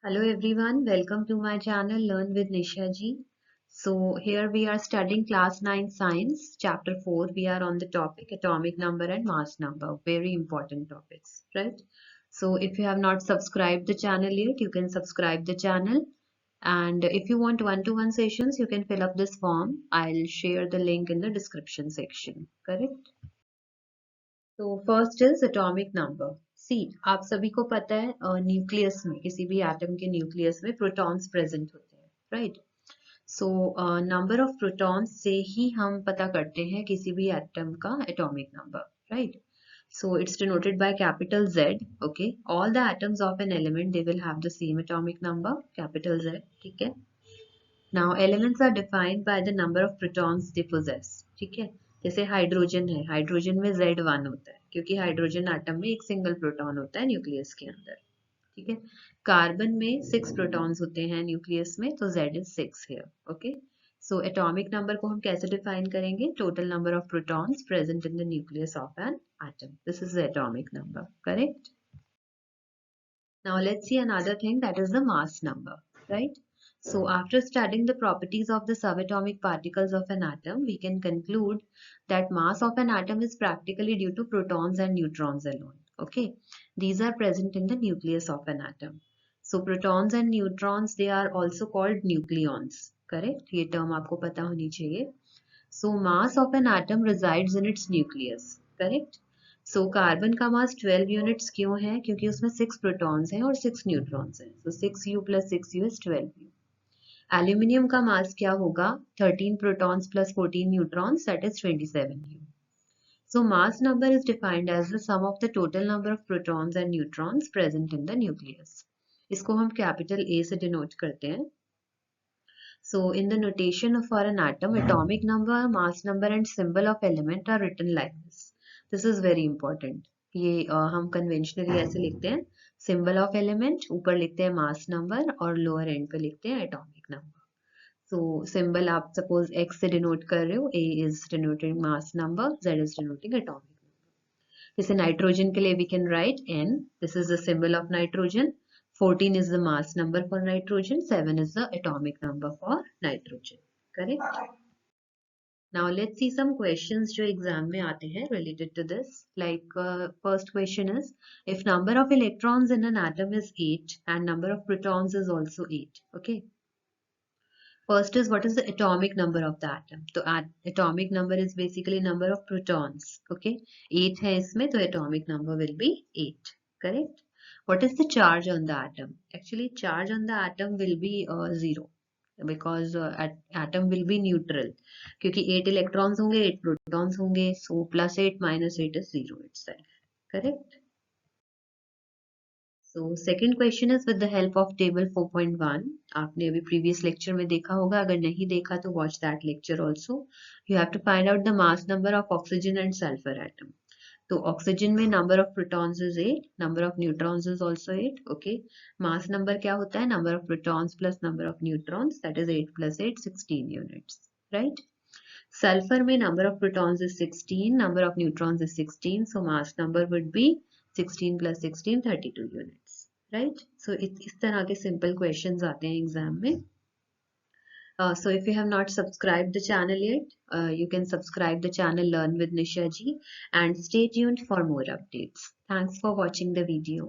Hello everyone, welcome to my channel Learn with Nisha ji. So here we are studying class 9 science chapter 4. We are on the topic atomic number and mass number, very important topics, right? So if you have not subscribed the channel yet, you can subscribe the channel, and if you want one-to-one sessions, you can fill up this form. I'll share the link in the description section, correct? तो first is atomic number C आप सभी को पता है nucleus में किसी भी atom के न्यूक्लियस में प्रोटॉन्स प्रेजेंट होते हैं right so number of protons से ही हम पता करते हैं किसी भी एटम का atomic number right so it's denoted by capital Z. Okay, all the atoms of an element they will have the same atomic number, capital Z. ठीक है. Now elements are defined by the number of protons they possess. ठीक है. जैसे hydrogen है, hydrogen में Z1 होता है क्योंकि हाइड्रोजन आटम में एक सिंगल प्रोटॉन होता है न्यूक्लियस के अंदर. ठीक है. कार्बन में 6 प्रोटॉन्स होते हैं न्यूक्लियस में, तो Z is 6 here. Okay. So atomic number को हम कैसे डिफाइन करेंगे? Total number of protons present in the nucleus of an atom. This is the atomic number, correct? Now let's see another thing, that is the mass number, right? So after studying the properties of the subatomic particles of an atom, we can conclude that mass of an atom is practically due to protons and neutrons alone. Okay, these are present in the nucleus of an atom. So protons and neutrons, they are also called nucleons, correct? ये term आपको पता होनी चाहिए. So mass of an atom resides in its nucleus, correct? So carbon का मास 12 units क्यों है? क्योंकि उसमें 6 प्रोटॉन्स हैं और 6 न्यूट्रॉन्स हैं. So 6u plus 6u is 12u. Aluminium का मास क्या होगा? 13 protons plus 14 neutrons, that is 27u. So mass number is defined as the sum of the total number of protons and neutrons present in the nucleus. इसको हम capital A से denote करते हैं. So in the notation for an atom, atomic number, mass number and symbol of element are written like this. This is very important. ये हम conventionally ऐसे लिखते हैं, सिंबल ऑफ एलिमेंट, ऊपर लिखते हैं मास नंबर और लोअर एंड पे लिखते हैं एटॉमिक नंबर. सो सिंबल आप सपोज x से डिनोट कर रहे हो, a is denoting mass number, z is denoting atomic number. जैसे नाइट्रोजन के लिए we can write n, this is the symbol of nitrogen, 14 is the mass number for nitrogen, 7 is the atomic number for nitrogen, correct? Now let's see some questions जो exam में आते हैं related to this. Like first question is, if number of electrons in an atom is 8 and number of protons is also 8. Okay. First is, what is the atomic number of the atom? तो atomic number is basically number of protons. Okay. 8 है इसमें, तो atomic number will be 8. Correct. What is the charge on the atom? Actually charge on the atom will be 0. Because atom will be neutral, क्योंकि 8 electrons होंगे, 8 protons होंगे, so plus 8 minus 8 is 0 itself, correct? So second question is, with the help of table 4.1, आपने अभी previous lecture में देखा होगा, अगर नहीं देखा तो watch that lecture also. You have to find out the mass number of oxygen and sulfur atom. तो ऑक्सीजन में number of protons is 8, number of neutrons is also 8. Okay, mass number क्या होता है? Number of protons plus number of neutrons, that is 8 plus 8, 16 units, right? Sulphur में number of protons is 16, number of neutrons is 16, so mass number would be 16 plus 16, 32 units, right? So इस तरह के simple questions आते हैं exam में. So if you have not subscribed the channel yet, you can subscribe the channel Learn with Nisha ji and stay tuned for more updates. Thanks for watching the video.